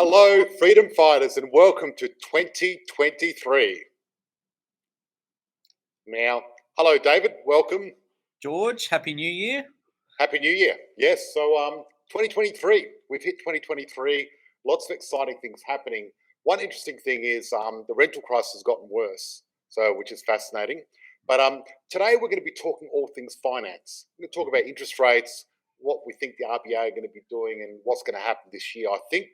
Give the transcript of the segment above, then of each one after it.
Hello, freedom fighters, and welcome to 2023. Now, hello, David. Welcome. George, Happy New Year. Happy New Year. Yes, so 2023. We've hit 2023. Lots of exciting things happening. One interesting thing is the rental crisis has gotten worse, so which is fascinating. But today we're going to be talking all things finance. We're going to talk about interest rates, what we think the RBA are going to be doing, and what's going to happen this year. I think,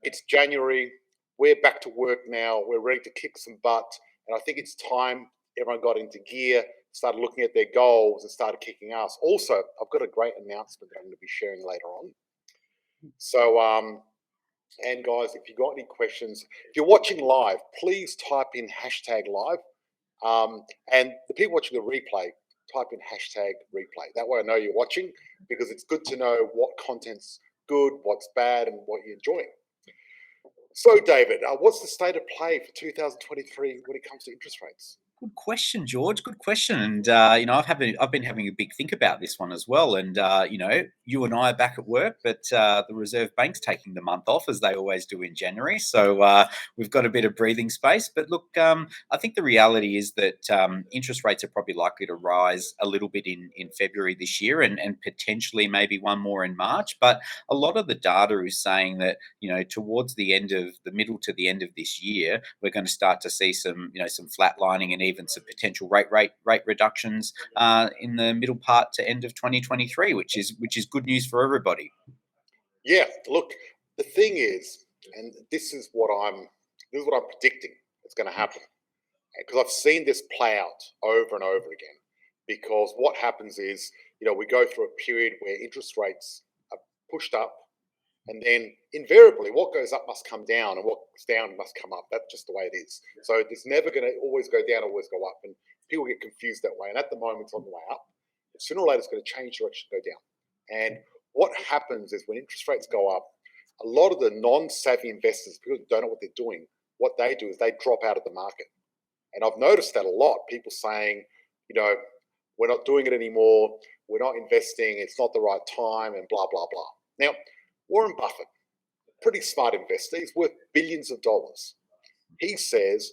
it's January. We're back to work now. We're ready to kick some butt, and I think it's time everyone got into gear, started looking at their goals, and started kicking ass. Also, I've got a great announcement that I'm going to be sharing later on. So, and guys, if you got any questions, if you're watching live, please type in hashtag live. And the people watching the replay, type in hashtag replay. That way I know you're watching, because it's good to know what content's good, what's bad, and what you're enjoying. So, David, what's the state of play for 2023 when it comes to interest rates? Good question, George. Good question. And I've been having a big think about this one as well. And you and I are back at work, but the Reserve Bank's taking the month off, as they always do in January. So we've got a bit of breathing space. But look, I think the reality is that interest rates are probably likely to rise a little bit in February this year, and potentially maybe one more in March. But a lot of the data is saying that towards the middle to the end of this year, we're going to start to see some flatlining and even some potential rate reductions in the middle part to end of 2023, which is good news for everybody. Yeah, look, the thing is, and this is what I'm predicting is going to happen, because I've seen this play out over and over again. Because what happens is, we go through a period where interest rates are pushed up, and then invariably what goes up must come down, and what's down must come up. That's just the way it is. So it's never going to always go down, always go up. And people get confused that way. And at the moment, it's on the way up. But sooner or later, it's going to change direction, go down. And what happens is when interest rates go up, a lot of the non-savvy investors, people who don't know what they're doing, what they do is they drop out of the market. And I've noticed that a lot. People saying, we're not doing it anymore. We're not investing. It's not the right time, and blah, blah, blah. Now, Warren Buffett, pretty smart investor, he's worth billions of dollars. He says,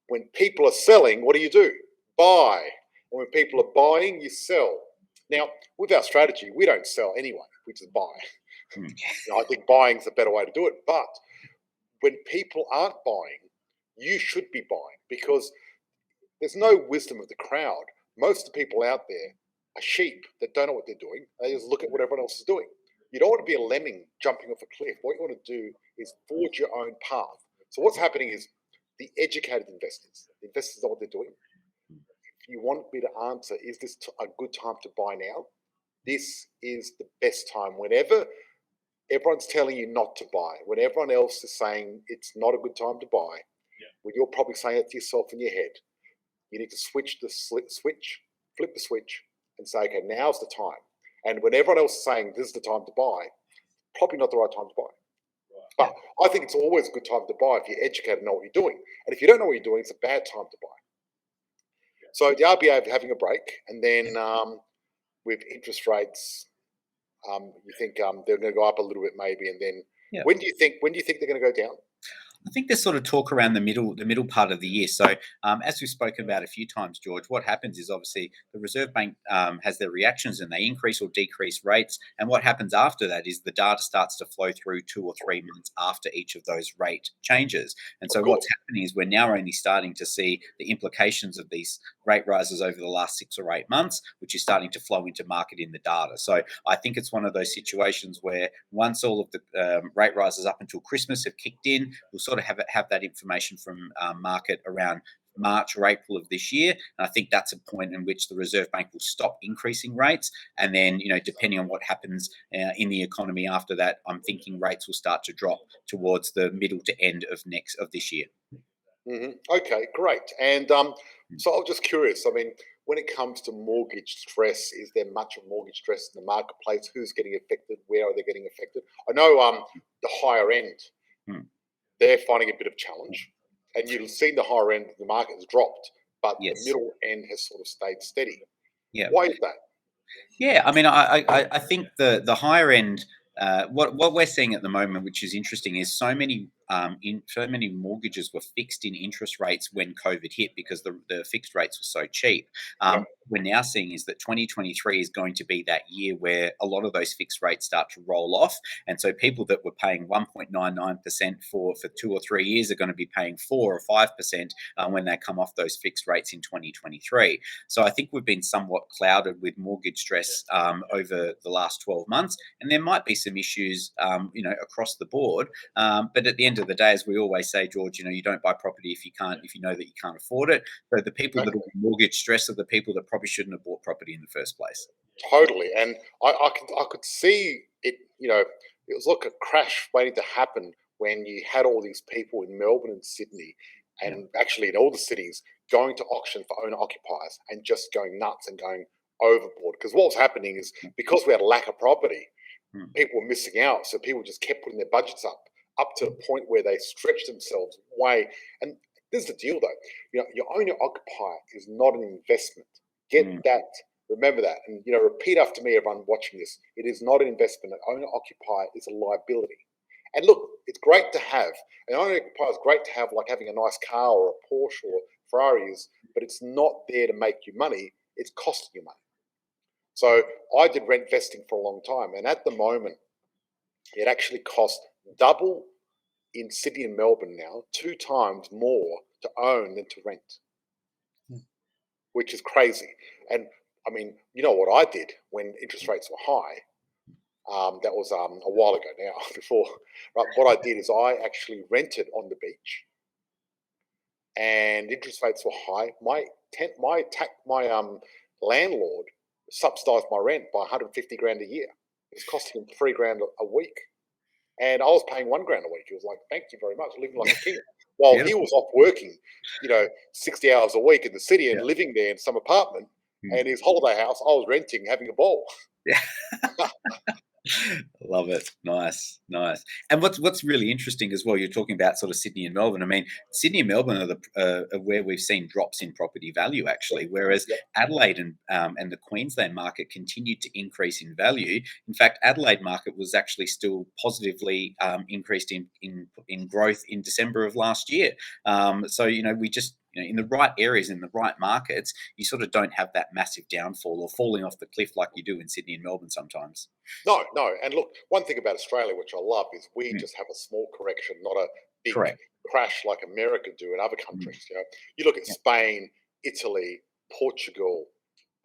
when people are selling, what do? Buy. And when people are buying, you sell. Now, with our strategy, we don't sell anyway, we just buy. I think buying is a better way to do it. But when people aren't buying, you should be buying, because there's no wisdom of the crowd. Most of the people out there are sheep that don't know what they're doing. They just look at what everyone else is doing. You don't want to be a lemming jumping off a cliff. What you want to do is forge your own path. So what's happening is the educated investors know what they're doing. If you want me to answer, is this a good time to buy now? This is the best time. Whenever everyone's telling you not to buy, when everyone else is saying it's not a good time to buy, when you're probably saying it to yourself in your head, you need to flip the switch, and say, okay, now's the time. And when everyone else is saying this is the time to buy, probably not the right time to buy. But I think it's always a good time to buy if you're educated and know what you're doing. And if you don't know what you're doing, it's a bad time to buy. So the RBA are having a break, and then with interest rates, you think they're going to go up a little bit maybe, and then when do you think they're going to go down? I think there's sort of talk around the middle part of the year. So as we've spoken about a few times, George, what happens is obviously the Reserve Bank has their reactions, and they increase or decrease rates. And what happens after that is the data starts to flow through 2 or 3 months after each of those rate changes. And so what's happening is we're now only starting to see the implications of these rate rises over the last 6 or 8 months, which is starting to flow into market in the data. So I think it's one of those situations where once all of the rate rises up until Christmas have kicked in, we'll sort of have that information from market around March or April of this year. And I think that's a point in which the Reserve Bank will stop increasing rates. And then, depending on what happens in the economy after that, I'm thinking rates will start to drop towards the middle to end of this year. Mm-hmm. Okay, great. And so I was just curious. I mean, when it comes to mortgage stress, is there much of mortgage stress in the marketplace? Who's getting affected? Where are they getting affected? I know the higher end, they're finding a bit of challenge. And you'll see the higher end of the market has dropped, but the middle end has sort of stayed steady. Yeah. Why is that? Yeah, I mean, I think the higher end What we're seeing at the moment, which is interesting, is so many mortgages were fixed in interest rates when COVID hit because the fixed rates were so cheap. Yep. We're now seeing is that 2023 is going to be that year where a lot of those fixed rates start to roll off, and so people that were paying 1.99% for 2 or 3 years are going to be paying 4 or 5% when they come off those fixed rates in 2023. So I think we've been somewhat clouded with mortgage stress over the last 12 months, and there might be some issues, across the board. But at the end of the day, as we always say, George, you don't buy property if you know that you can't afford it. So the people that are mortgage stress are the people that probably shouldn't have bought property in the first place. Totally. And I could see it, it was like a crash waiting to happen when you had all these people in Melbourne and Sydney Yeah. and actually in all the cities going to auction for owner occupiers and just going nuts and going overboard. Because what was happening is because we had a lack of property, Mm. people were missing out. So people just kept putting their budgets up to the point where they stretched themselves way. And this is the deal though. Your owner occupier is not an investment. Get Mm. that. Remember that, and repeat after me, everyone watching this. It is not an investment. An owner occupier is a liability. And look, it's great to have an owner occupier. Is great to have, like having a nice car or a Porsche or Ferrari is, but it's not there to make you money. It's costing you money. So I did rent vesting for a long time, and at the moment, it actually costs double in Sydney and Melbourne now, 2 times more to own than to rent, Hmm. which is crazy. And I mean, you know what I did when interest rates were high? That was a while ago now. Before, right, what I did is I actually rented on the beach, and interest rates were high. My landlord subsidised my rent by 150 grand a year. It's costing him 3 grand a week, and I was paying 1 grand a week. He was like, "Thank you very much," living like a king. While he Beautiful. was off working, 60 hours a week in the city and Yeah. living there in some apartment, Mm. and his holiday house, I was renting, having a ball. Yeah. Love it. Nice, nice. And what's really interesting as well, you're talking about sort of Sydney and Melbourne. I mean, Sydney and Melbourne are where we've seen drops in property value actually, whereas Yep. Adelaide and the Queensland market continued to increase in value. In fact, Adelaide market was actually still positively increased in growth in December of last year. So we just in the right areas, in the right markets, you sort of don't have that massive downfall or falling off the cliff like you do in Sydney and Melbourne sometimes. No, no. And look, one thing about Australia, which I love, is we Mm. just have a small correction, not a big Correct. crash like America do in other Mm. countries. You look at Yeah. Spain, Italy, Portugal,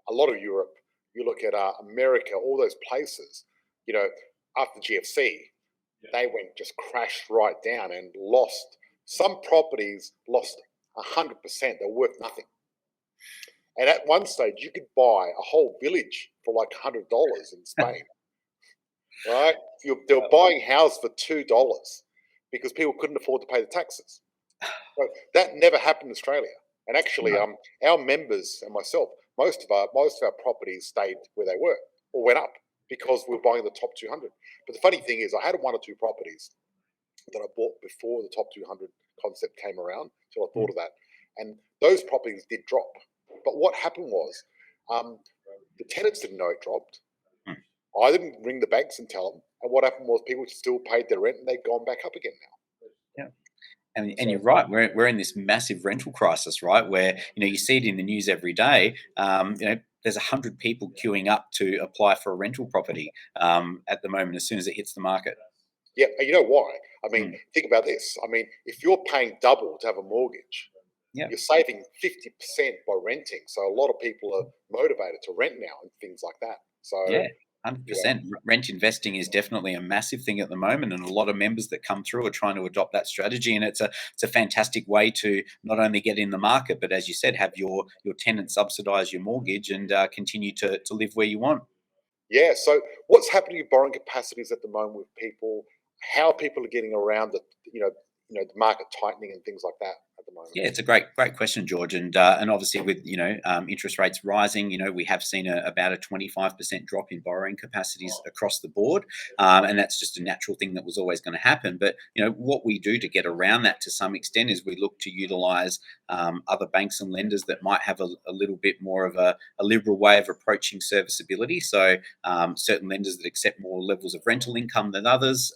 a lot of Europe. You look at America, all those places. You know, after GFC, they went just crashed right down and lost. Some properties lost 100%. They're worth nothing. And at one stage, you could buy a whole village for like $100 in Spain, right? They were buying houses for $2 because people couldn't afford to pay the taxes. So that never happened in Australia. And actually, No. our members and myself, most of our properties stayed where they were or went up because we were buying the top 200. But the funny thing is, I had 1 or 2 properties that I bought before the top 200 concept came around. So I Mm. thought of that. And those properties did drop. But what happened was um, the tenants didn't know it dropped. Mm. I didn't ring the banks and tell them. And what happened was people still paid their rent and they'd gone back up again now. Yeah. And So, you're right. We're in this massive rental crisis, right? Where you see it in the news every day. There's 100 people queuing up to apply for a rental property at the moment. As soon as it hits the market. yeah, and you know why? I mean, Mm. think about this. I mean, if you're paying double to have a mortgage, Yeah. you're saving 50% by renting. So a lot of people are motivated to rent now and things like that. So, Yeah. you know, 100%. Rent investing is definitely a massive thing at the moment, and a lot of members that come through are trying to adopt that strategy. And it's a fantastic way to not only get in the market, but as you said, have your tenant subsidise your mortgage and continue to live where you want. yeah. So what's happening with borrowing capacities at the moment with people? How people are getting around the, the market tightening and things like that at the moment? Yeah, it's a great question, George, and obviously with interest rates rising, we have seen about a 25% drop in borrowing capacities across the board, and that's just a natural thing that was always going to happen. But what we do to get around that to some extent is we look to utilise other banks and lenders that might have a little bit more of a liberal way of approaching serviceability. So certain lenders that accept more levels of rental income than others,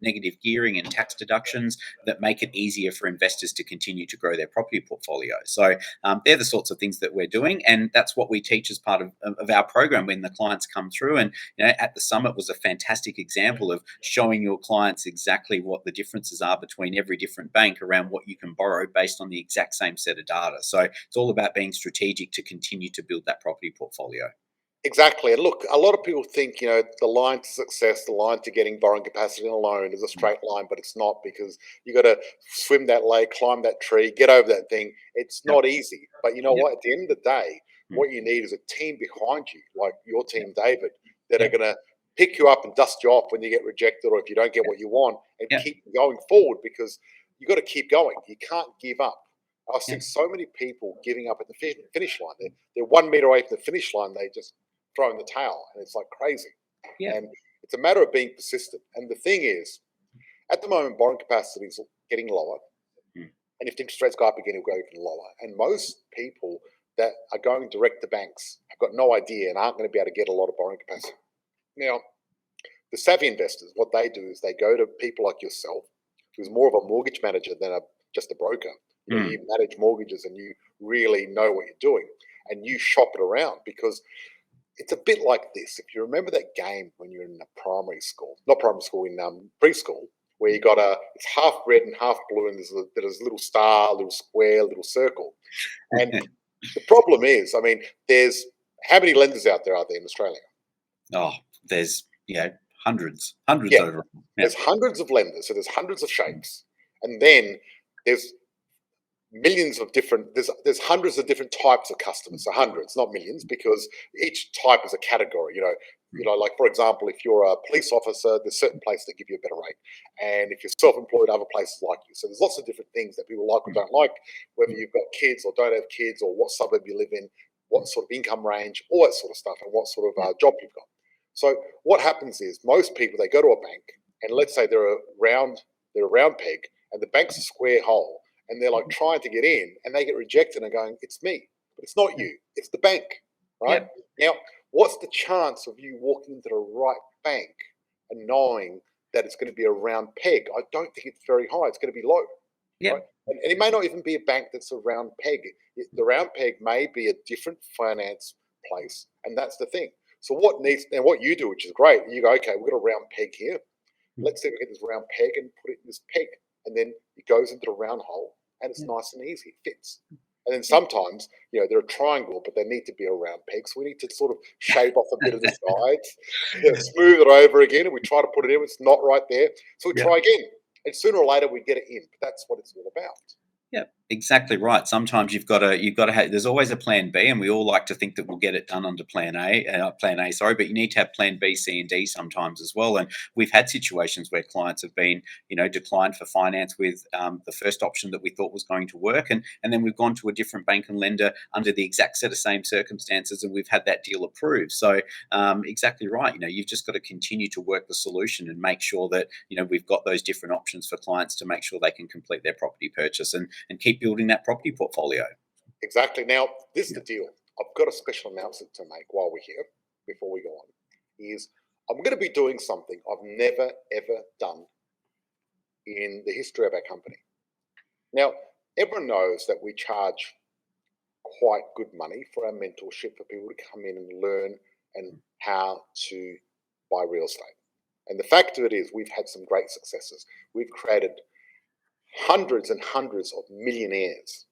negative gearing and tax deductions that make it easier for investors to continue to grow their property portfolio. So they're the sorts of things that we're doing, and that's what we teach as part of our program when the clients come through. And at the summit was a fantastic example of showing your clients exactly what the differences are between every different bank around what you can borrow based on the exact same set of data. So it's all about being strategic to continue to build that property portfolio. Exactly. And look, a lot of people think, the line to success, the line to getting borrowing capacity in a loan is a straight line, but it's not, because you got to swim that lake, climb that tree, get over that thing. It's Yep. not easy. But you know Yep. what? At the end of the day, Mm. what you need is a team behind you, like your team, David, that are Yep. going to pick you up and dust you off when you get rejected or if you don't get what you want, and Yep. keep going forward, because you got to keep going. You can't give up. I see Yep. so many people giving up at the finish line. They're 1 meter away from the finish line. They just throw in the towel, and it's like crazy. Yep. And it's a matter of being persistent. And the thing is, at the moment, borrowing capacity is getting lower. Mm. And if interest rates go up again, it'll go even lower. And most people that are going direct to banks have got no idea and aren't going to be able to get a lot of borrowing capacity. Now, the savvy investors, what they do is they go to people like yourself, who's more of a mortgage manager than just a broker. Mm. You manage mortgages and you really know what you're doing, and you shop it around, because it's a bit like this. If you remember that game when you're in primary school, not primary school, in preschool, where you got it's half red and half blue, and there's a little star, a little square, a little circle. And the problem is, there's how many lenders out there are there in Australia? Oh, there's hundreds Yeah, over. Yeah. there's hundreds of lenders, so there's hundreds of shapes, and then there's millions of different. There's hundreds of different types of customers, so hundreds, not millions, because each type is a category. Like for example, if you're a police officer, there's certain places that give you a better rate, and if you're self-employed, other places like you. So there's lots of different things that people like or don't like, whether you've got kids or don't have kids, or what suburb you live in, what sort of income range, all that sort of stuff, and what sort of job you've got. So what happens is most people, they go to a bank, and let's say they're a round peg, and the bank's a square hole, and they're like trying to get in, and they get rejected and going, it's me, but it's not you, it's the bank, right? Yep. Now, what's the chance of you walking into the right bank and knowing that it's going to be a round peg? I don't think it's very high. It's going to be low, right? Yep. And it may not even be a bank that's a round peg. The round peg may be a different finance place, and that's the thing. So what you do, which is great, you go, okay, we've got a round peg here. Let's see if we get this round peg and put it in this peg. And then it goes into the round hole, and it's nice and easy. It fits. And then sometimes, they're a triangle, but they need to be a round peg. So we need to sort of shave off a bit of the sides, smooth it over again, and we try to put it in. It's not right there. So we try again. And sooner or later, we get it in. But that's what it's all about. Yeah, exactly right. Sometimes you've got to have. There's always a plan B, and we all like to think that we'll get it done under plan A. Sorry, but you need to have plan B, C, and D sometimes as well. And we've had situations where clients have been, declined for finance with the first option that we thought was going to work, and then we've gone to a different bank and lender under the exact set of same circumstances, and we've had that deal approved. So exactly right. You've just got to continue to work the solution and make sure that we've got those different options for clients to make sure they can complete their property purchase and keep building that property portfolio. Exactly. Now, this is the deal. I've got a special announcement to make while we're here, before we go on, is I'm going to be doing something I've never, ever done in the history of our company. Now, everyone knows that we charge quite good money for our mentorship, for people to come in and learn and how to buy real estate. And the fact of it is, we've had some great successes. We've created hundreds and hundreds of millionaires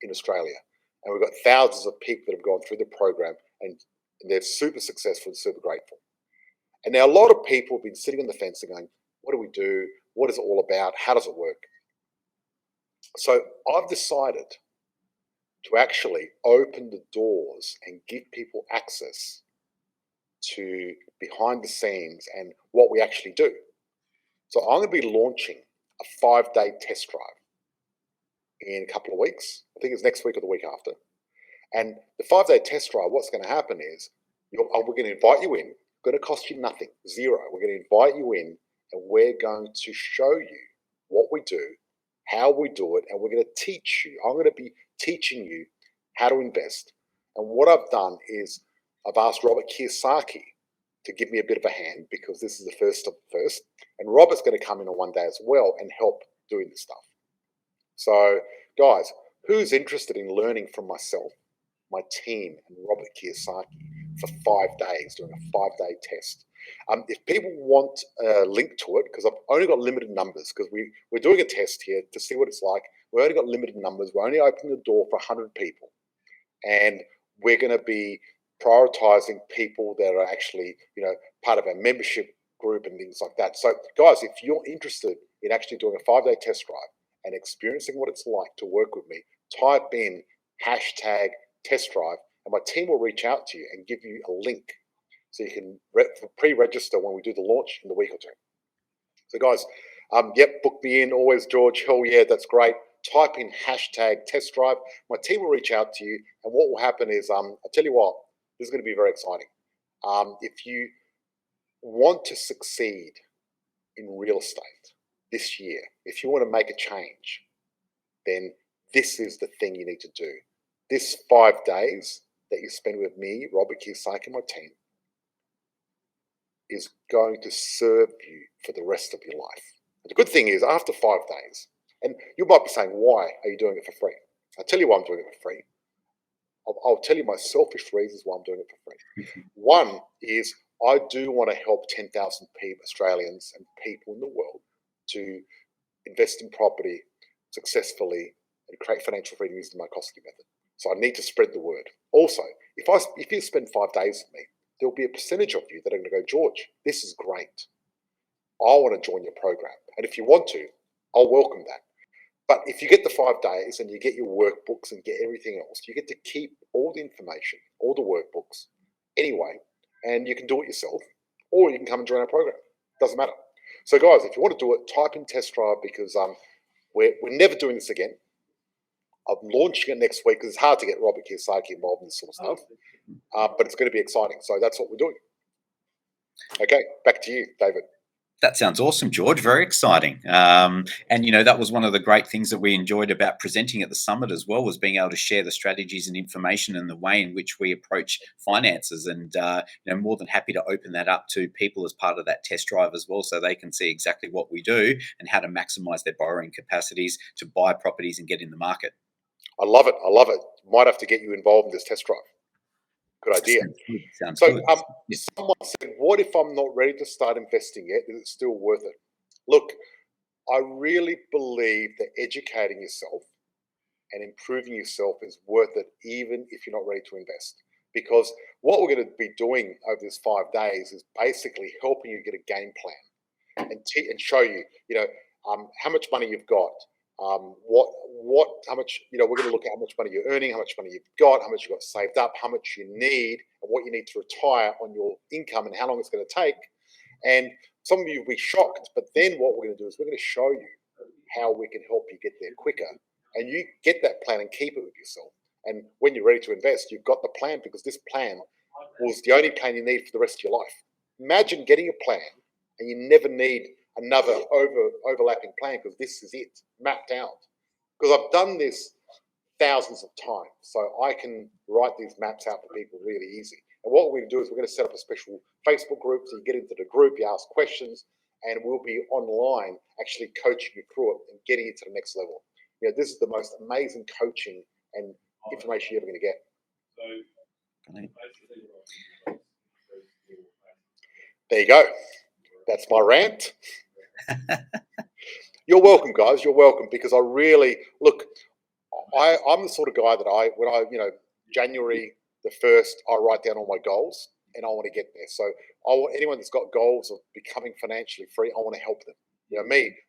in Australia. And we've got thousands of people that have gone through the program, and they're super successful and super grateful. And now a lot of people have been sitting on the fence and going, what do we do? What is it all about? How does it work? So I've decided to actually open the doors and give people access to behind the scenes and what we actually do. So I'm going to be launching a 5-day test drive. in a couple of weeks. I think it's next week or the week after. And the 5-day test drive, what's going to happen is we're going to invite you in. It's going to cost you nothing, zero. We're going to invite you in, and we're going to show you what we do, how we do it, and we're going to teach you. I'm going to be teaching you how to invest. And what I've done is I've asked Robert Kiyosaki to give me a bit of a hand, because this is the first of the first. And Robert's going to come in on one day as well and help doing this stuff. So, guys, who's interested in learning from myself, my team, and Robert Kiyosaki for 5 days, doing a 5-day test? If people want a link to it, because I've only got limited numbers, because we're doing a test here to see what it's like. We've only got limited numbers. We're only opening the door for 100 people. And we're going to be prioritizing people that are actually, part of our membership group and things like that. So, guys, if you're interested in actually doing a 5-day test drive and experiencing what it's like to work with me, type in #test drive, and my team will reach out to you and give you a link so you can pre-register when we do the launch in the week or two. So, guys, book me in. Always, George. Hell yeah, that's great. Type in #test drive. My team will reach out to you, and what will happen is, I'll tell you what, this is going to be very exciting. If you want to succeed in real estate this year, if you want to make a change, then this is the thing you need to do. This 5 days that you spend with me, Robert Kiyosaki, and my team, is going to serve you for the rest of your life. And the good thing is, after 5 days, and you might be saying, why are you doing it for free? I'll tell you why I'm doing it for free. I'll tell you my selfish reasons why I'm doing it for free. One is I do want to help 10,000 Australians and people in the world to invest in property successfully and create financial freedom using the Markoski method. So I need to spread the word. Also, if you spend 5 days with me, there'll be a percentage of you that are going to go, George, this is great. I want to join your program. And if you want to, I'll welcome that. But if you get the 5 days and you get your workbooks and get everything else, you get to keep all the information, all the workbooks anyway, and you can do it yourself, or you can come and join our program. Doesn't matter. So, guys, if you want to do it, type in test drive, because we're never doing this again. I'm launching it next week because it's hard to get Robert Kiyosaki involved in this sort of stuff, but it's going to be exciting. So that's what we're doing. Okay, back to you, David. That sounds awesome, George. Very exciting. And, that was one of the great things that we enjoyed about presenting at the summit as well, was being able to share the strategies and information and the way in which we approach finances. And, more than happy to open that up to people as part of that test drive as well, so they can see exactly what we do and how to maximize their borrowing capacities to buy properties and get in the market. I love it. Might have to get you involved in this test drive. Good idea. Sounds so, good. Someone said, what if I'm not ready to start investing yet? Is it still worth it? Look, I really believe that educating yourself and improving yourself is worth it, even if you're not ready to invest. Because what we're going to be doing over this 5 days is basically helping you get a game plan and show you, how much money you've got, how much, we're going to look at how much money you're earning, how much money you've got, how much you've got saved up, how much you need, and what you need to retire on your income, and how long it's going to take. And some of you will be shocked, but then what we're going to do is we're going to show you how we can help you get there quicker, and you get that plan and keep it with yourself. And when you're ready to invest, you've got the plan, because this plan was the only plan you need for the rest of your life. Imagine getting a plan and you never need another overlapping plan, because this is it, mapped out. Because I've done this thousands of times, so I can write these maps out for people really easy. And what we're going to do is we're going to set up a special Facebook group, so you get into the group, you ask questions, and we'll be online actually coaching you through it and getting it to the next level. This is the most amazing coaching and information you're ever going to get. There you go. That's my rant. You're welcome, guys. You're welcome, because I really I'm the sort of guy that when January the 1st, I write down all my goals and I want to get there. So I want anyone that's got goals of becoming financially free, I want to help them.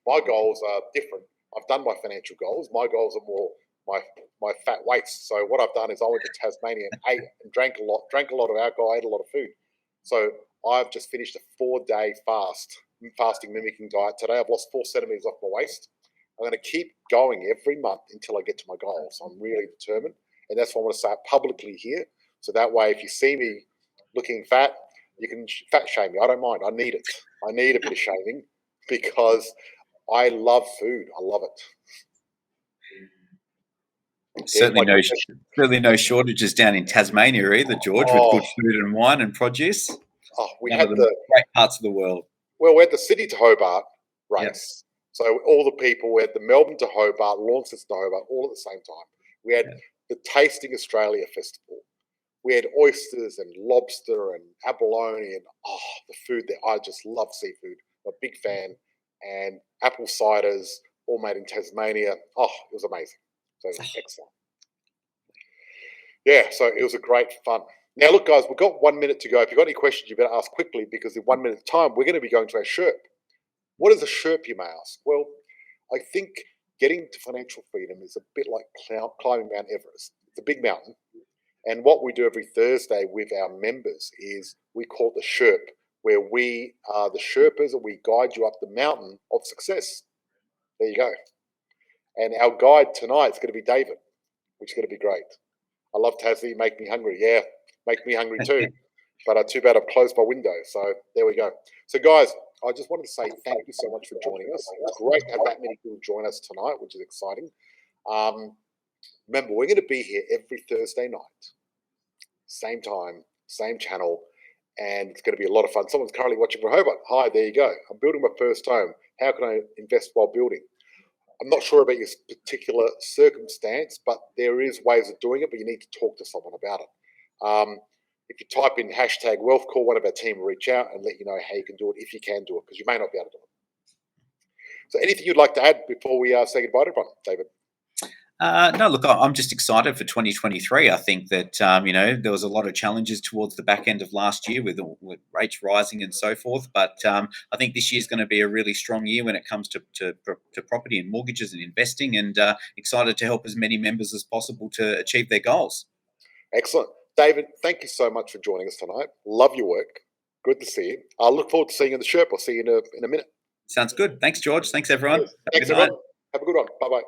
My goals are different. I've done my financial goals. My goals are more my fat waist. So what I've done is I went to Tasmania and ate and drank a lot of alcohol, ate a lot of food. So I've just finished a 4-day fasting mimicking diet today. I've lost 4 centimeters off my waist. I'm going to keep going every month until I get to my goal. So I'm really determined. And that's why I want to say it publicly here. So that way, if you see me looking fat, you can fat shame me. I don't mind. I need it. I need a bit of shaming because I love food. I love it. There's my confession. Certainly no shortages down in Tasmania either, George, with Oh, good food and wine and produce. we One had of the the great parts of the world. we had the Sydney to Hobart Yep. race. So all the people, we had the Melbourne to Hobart, Launceston to Hobart, all at the same time. We had the Tasting Australia Festival. We had oysters and lobster and abalone and the food there. I just love seafood. I'm a big fan. And apple ciders, all made in Tasmania. Oh, it was amazing. So it was excellent. Yeah, so it was a great fun. Now, look, guys, we've got 1 minute to go. If you've got any questions, you better ask quickly because in 1 minute's time, we're going to be going to our Sherp. What is a Sherp, you may ask? Well, I think getting to financial freedom is a bit like climbing Mount Everest. It's a big mountain. And what we do every Thursday with our members is we call it the Sherp, where we are the Sherpas and we guide you up the mountain of success. There you go. And our guide tonight is going to be David, which is going to be great. I love Tassie, make me hungry. Yeah, make me hungry too. But too bad I've closed my window. So there we go. So guys, I just wanted to say thank you so much for joining us. It's great to have that many people join us tonight, which is exciting. Remember, we're going to be here every Thursday night, same time, same channel, and it's going to be a lot of fun. Someone's currently watching from Hobart. Hi, there you go. I'm building my first home. How can I invest while building? I'm not sure about your particular circumstance, but there is ways of doing it, but you need to talk to someone about it. If you type in hashtag wealth call, one of our team will reach out and let you know how you can do it, if you can do it, because you may not be able to do it. So anything you'd like to add before we say goodbye to everyone, David? No, look, I'm just excited for 2023. I think that, there was a lot of challenges towards the back end of last year with rates rising and so forth. But I think this year is going to be a really strong year when it comes to property and mortgages and investing, and excited to help as many members as possible to achieve their goals. Excellent. David, thank you so much for joining us tonight. Love your work. Good to see you. I'll look forward to seeing you in the Sherp. I'll see you in a minute. Sounds good. Thanks, George. Thanks, everyone. Thanks, Have a good night. everyone. Have a good one. Bye-bye.